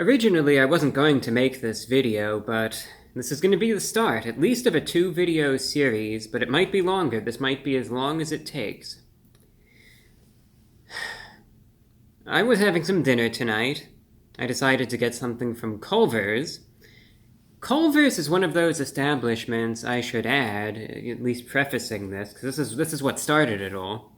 Originally, I wasn't going to make this video, but this is going to be the start, at least of a 2-video series, but it might be longer. This might be as long as it takes. I was having some dinner tonight. I decided to get something from Culver's. Culver's is one of those establishments, I should add, at least prefacing this, because this is what started it all.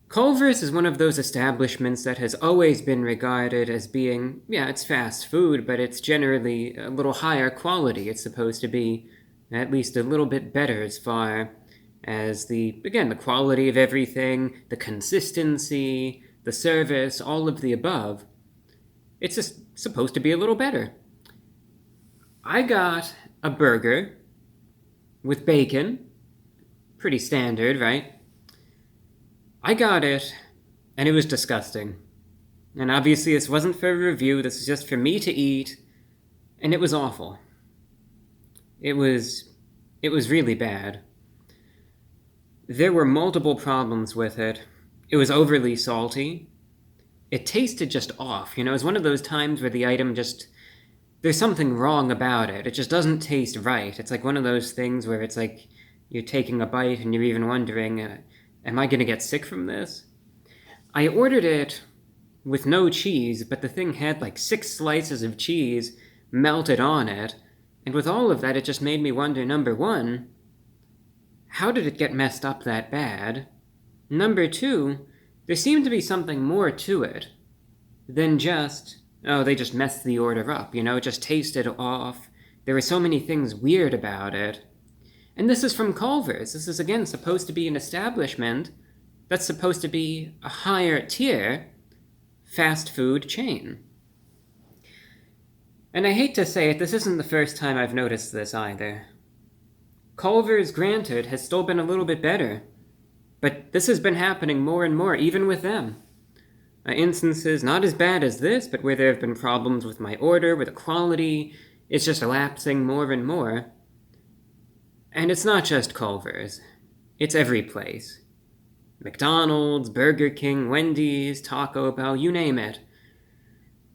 Culver's is one of those establishments that has always been regarded as being, yeah, it's fast food, but it's generally a little higher quality. It's supposed to be at least a little bit better as far as the quality of everything, the consistency, the service, all of the above. It's just supposed to be a little better. I got a burger with bacon. Pretty standard, right? I got it, and it was disgusting. And obviously this wasn't for a review, this is just for me to eat, and it was awful. It was really bad. There were multiple problems with it. It was overly salty. It tasted just off, it was one of those times where the item just, there's something wrong about it. It just doesn't taste right. It's like one of those things where it's like you're taking a bite and you're even wondering, am I going to get sick from this? I ordered it with no cheese, but the thing had like 6 slices of cheese melted on it, and with all of that, it just made me wonder, number one, how did it get messed up that bad? Number two, there seemed to be something more to it than just, oh, they just messed the order up, it just tasted off. There were so many things weird about it. And this is from Culver's. This is, again, supposed to be an establishment that's supposed to be a higher tier fast food chain. And I hate to say it, this isn't the first time I've noticed this either. Culver's, granted, has still been a little bit better, but this has been happening more and more, even with them. Instances not as bad as this, but where there have been problems with my order, where the quality is just elapsing more and more. And it's not just Culver's. It's every place. McDonald's, Burger King, Wendy's, Taco Bell, you name it.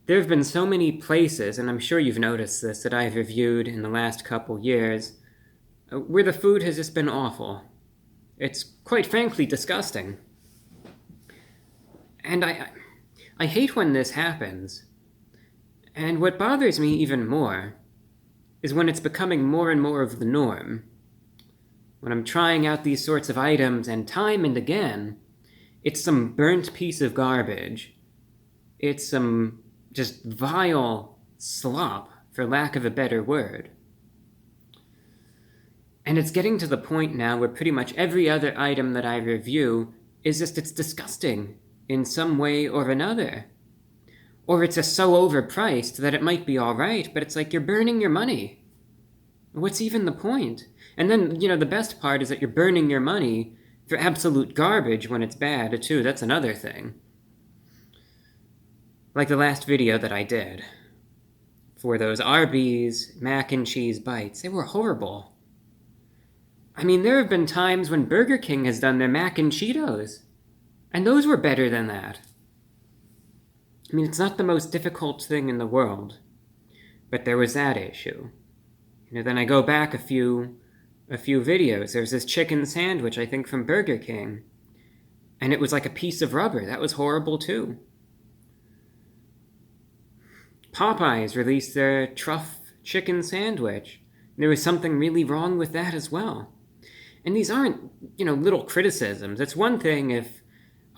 There have been so many places, and I'm sure you've noticed this, that I've reviewed in the last couple years, where the food has just been awful. It's quite frankly disgusting. And I hate when this happens. And what bothers me even more is when it's becoming more and more of the norm. When I'm trying out these sorts of items, and time and again, it's some burnt piece of garbage. It's some just vile slop, for lack of a better word. And it's getting to the point now where pretty much every other item that I review is just, it's disgusting in some way or another. Or it's just so overpriced that it might be alright, but it's like you're burning your money. What's even the point? And then, the best part is that you're burning your money for absolute garbage when it's bad, too. That's another thing. Like the last video that I did for those Arby's mac and cheese bites. They were horrible. I mean, there have been times when Burger King has done their mac and Cheetos, and those were better than that. I mean, it's not the most difficult thing in the world, but there was that issue. Then I go back a few videos. There's this chicken sandwich, I think, from Burger King, and it was like a piece of rubber. That was horrible, too. Popeyes released their truff chicken sandwich. There was something really wrong with that as well. And these aren't, little criticisms. It's one thing if,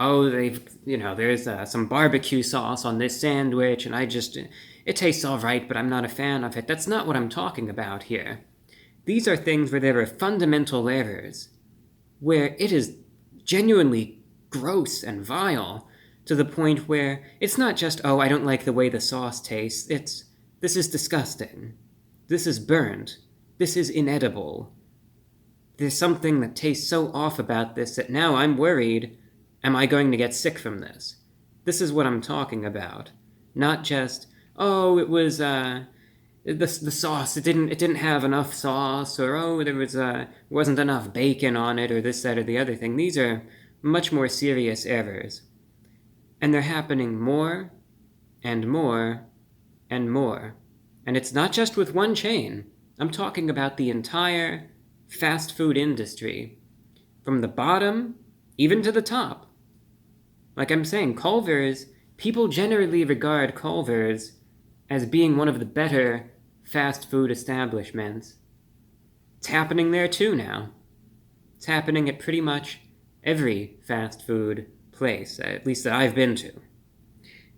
there's some barbecue sauce on this sandwich, and it tastes all right, but I'm not a fan of it. That's not what I'm talking about here. These are things where there are fundamental errors, where it is genuinely gross and vile, to the point where it's not just, oh, I don't like the way the sauce tastes. This is disgusting. This is burnt. This is inedible. There's something that tastes so off about this that now I'm worried, am I going to get sick from this? This is what I'm talking about. Not just, oh, it was, the sauce, it didn't have enough sauce, or, oh, there wasn't enough bacon on it, or this, that, or the other thing. These are much more serious errors. And they're happening more and more and more. And it's not just with one chain. I'm talking about the entire fast food industry, from the bottom even to the top. Like I'm saying, Culver's, people generally regard Culver's as being one of the better fast food establishments. It's happening there too now. It's happening at pretty much every fast food place, at least that I've been to.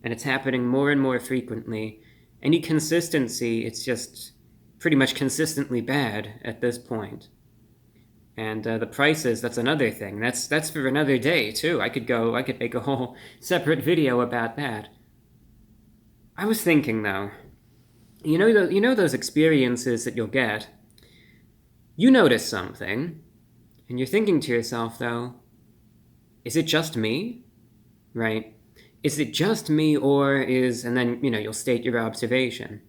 And it's happening more and more frequently. Any consistency, it's just pretty much consistently bad at this point. And the prices, that's another thing. That's for another day, too. I could make a whole separate video about that. I was thinking, though, you know those experiences that you'll get? You notice something, and you're thinking to yourself, though, is it just me? Right? Is it just me, and then, you'll state your observation.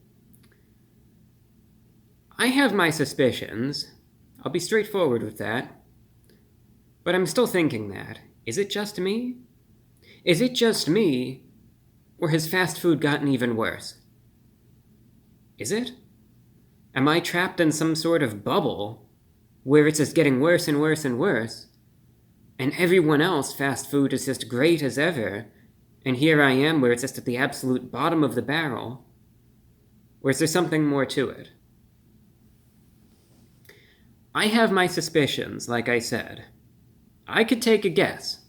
I have my suspicions. I'll be straightforward with that. But I'm still thinking that. Is it just me? Is it just me, or has fast food gotten even worse? Is it? Am I trapped in some sort of bubble where it's just getting worse and worse and worse, and everyone else, fast food, is just great as ever, and here I am where it's just at the absolute bottom of the barrel? Or is there something more to it? I have my suspicions, like I said. I could take a guess.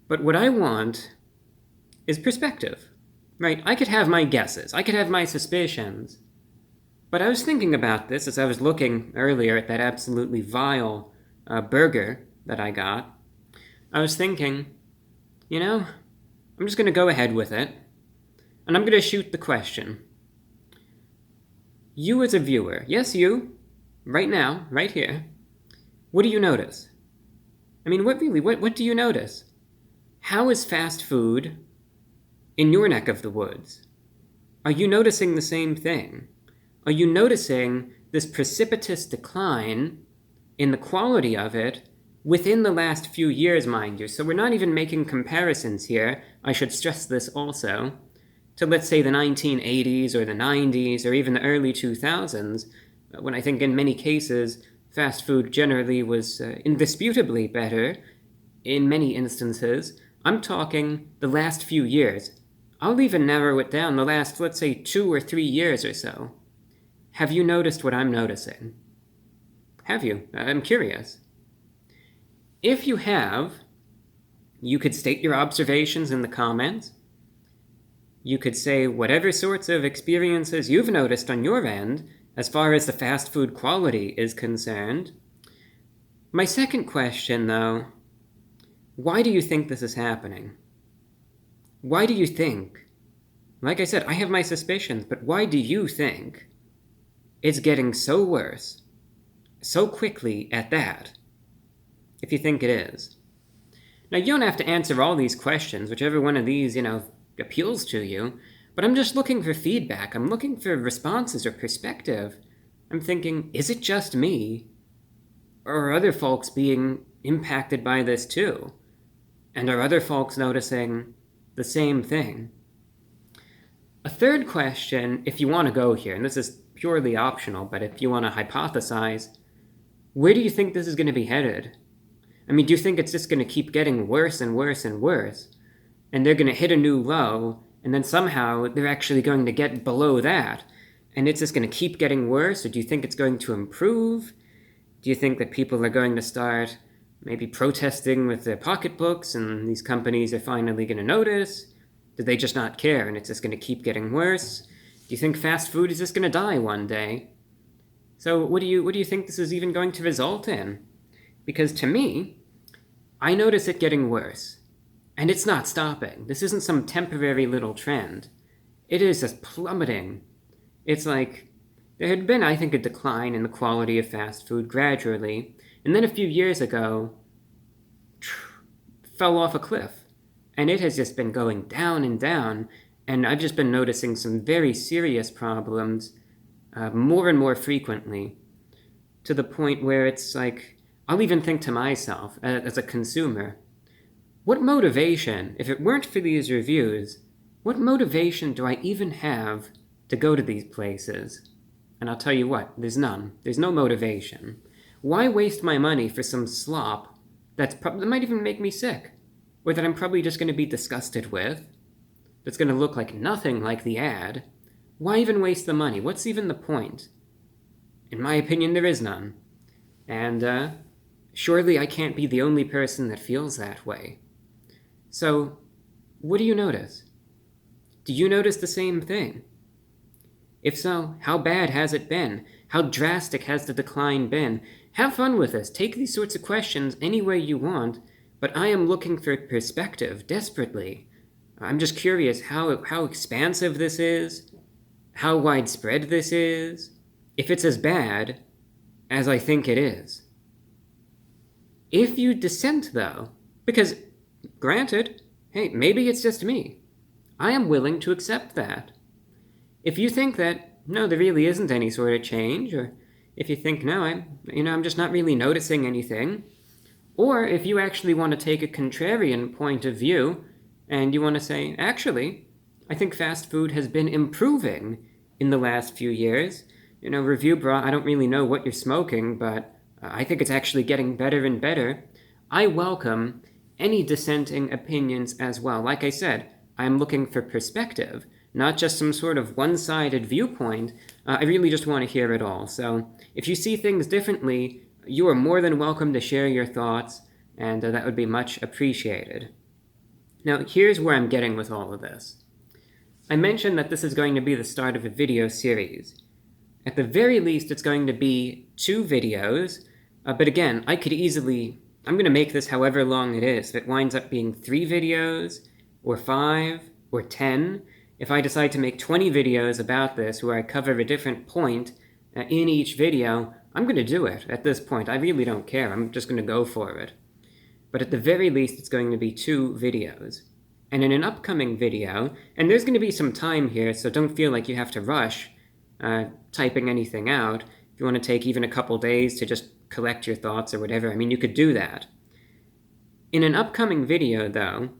But what I want is perspective, right? I could have my guesses. I could have my suspicions. But I was thinking about this as I was looking earlier at that absolutely vile burger that I got. I was thinking, I'm just going to go ahead with it, and I'm going to shoot the question. You as a viewer, yes, you, right now, right here, what do you notice? I mean, what do you notice? How is fast food in your neck of the woods? Are you noticing the same thing? Are you noticing this precipitous decline in the quality of it within the last few years, mind you? So we're not even making comparisons here, I should stress this also, to let's say the 1980s or the 90s or even the early 2000s, when I think in many cases fast food generally was indisputably better in many instances. I'm talking the last few years. I'll even narrow it down the last, let's say, 2 or 3 years or so. Have you noticed what I'm noticing? Have you? I'm curious. If you have, you could state your observations in the comments. You could say whatever sorts of experiences you've noticed on your end as far as the fast food quality is concerned. My second question, though, why do you think this is happening? Why do you think? Like I said, I have my suspicions, but why do you think it's getting so worse, so quickly at that, if you think it is? Now, you don't have to answer all these questions, whichever one of these, appeals to you, but I'm just looking for feedback. I'm looking for responses or perspective. I'm thinking, is it just me? Or are other folks being impacted by this too? And are other folks noticing the same thing? A third question, if you want to go here, and this is purely optional, but if you want to hypothesize, where do you think this is going to be headed? I mean, do you think it's just going to keep getting worse and worse and worse, and they're going to hit a new low, and then somehow they're actually going to get below that, and it's just going to keep getting worse? Or do you think it's going to improve? Do you think that people are going to start maybe protesting with their pocketbooks, and these companies are finally going to notice? Do they just not care, and it's just going to keep getting worse? Do you think fast food is just going to die one day? So what do you think this is even going to result in? Because to me, I notice it getting worse. And it's not stopping. This isn't some temporary little trend. It is just plummeting. It's like there had been, I think, a decline in the quality of fast food gradually, and then a few years ago, fell off a cliff. And it has just been going down and down, and I've just been noticing some very serious problems more and more frequently, to the point where it's like, I'll even think to myself, as a consumer, what motivation, if it weren't for these reviews, What motivation do I even have to go to these places? And I'll tell you what, there's none. There's no motivation. Why waste my money for some slop that might even make me sick, or that I'm probably just going to be disgusted with, that's going to look like nothing like the ad? Why even waste the money? What's even the point? In my opinion, there is none. And surely I can't be the only person that feels that way. So, what do you notice? Do you notice the same thing? If so, how bad has it been? How drastic has the decline been? Have fun with this. Take these sorts of questions any way you want, but I am looking for perspective desperately. I'm just curious how expansive this is, how widespread this is, if it's as bad as I think it is. If you dissent, though, because, granted, hey, maybe it's just me. I am willing to accept that. If you think that, no, there really isn't any sort of change, or if you think, no, I'm just not really noticing anything, or if you actually want to take a contrarian point of view, and you want to say, actually, I think fast food has been improving in the last few years. Review bra, I don't really know what you're smoking, but I think it's actually getting better and better. I welcome any dissenting opinions as well. Like I said, I'm looking for perspective, not just some sort of one-sided viewpoint. I really just want to hear it all. So if you see things differently, you are more than welcome to share your thoughts, and that would be much appreciated. Now, here's where I'm getting with all of this. I mentioned that this is going to be the start of a video series. At the very least, it's going to be 2 videos, but again, I'm going to make this however long it is. If it winds up being 3 videos, or 5, or 10, if I decide to make 20 videos about this where I cover a different point in each video, I'm going to do it at this point. I really don't care. I'm just going to go for it. But at the very least, it's going to be 2 videos. And in an upcoming video, and there's going to be some time here, so don't feel like you have to rush typing anything out. If you want to take even a couple days to just collect your thoughts or whatever, you could do that. In an upcoming video, though,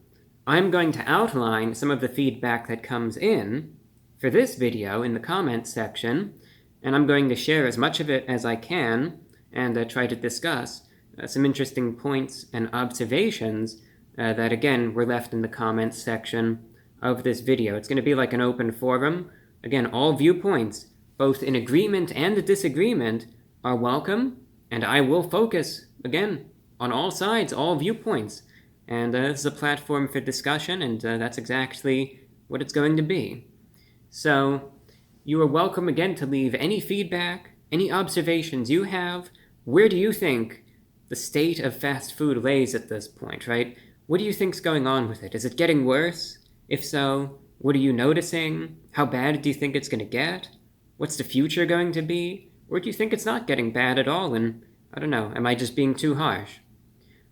I'm going to outline some of the feedback that comes in for this video in the comments section, and I'm going to share as much of it as I can and try to discuss some interesting points and observations that, again, were left in the comments section of this video. It's going to be like an open forum. Again, all viewpoints, both in agreement and disagreement, are welcome, and I will focus, again, on all sides, all viewpoints. And this is a platform for discussion, and that's exactly what it's going to be. So, you are welcome again to leave any feedback, any observations you have. Where do you think the state of fast food lays at this point, right? What do you think's going on with it? Is it getting worse? If so, what are you noticing? How bad do you think it's going to get? What's the future going to be? Or do you think it's not getting bad at all, and, I don't know, am I just being too harsh?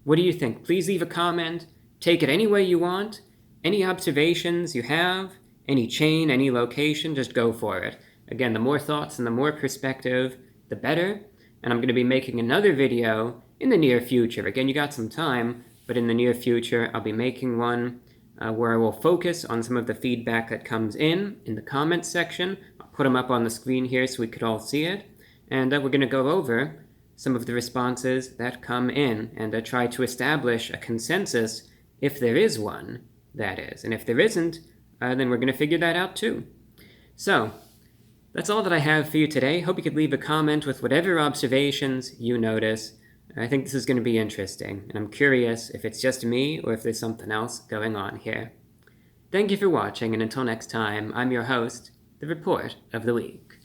What do you think? Please leave a comment. Take it any way you want. Any observations you have, any chain, any location, just go for it. Again, the more thoughts and the more perspective, the better. And I'm going to be making another video in the near future. Again, you got some time, but in the near future, I'll be making one where I will focus on some of the feedback that comes in the comments section. I'll put them up on the screen here so we could all see it. And we're going to go over some of the responses that come in and try to establish a consensus, if there is one, that is. And if there isn't, then we're going to figure that out too. So, that's all that I have for you today. Hope you could leave a comment with whatever observations you notice. I think this is going to be interesting, and I'm curious if it's just me or if there's something else going on here. Thank you for watching, and until next time, I'm your host, The Report of the Week.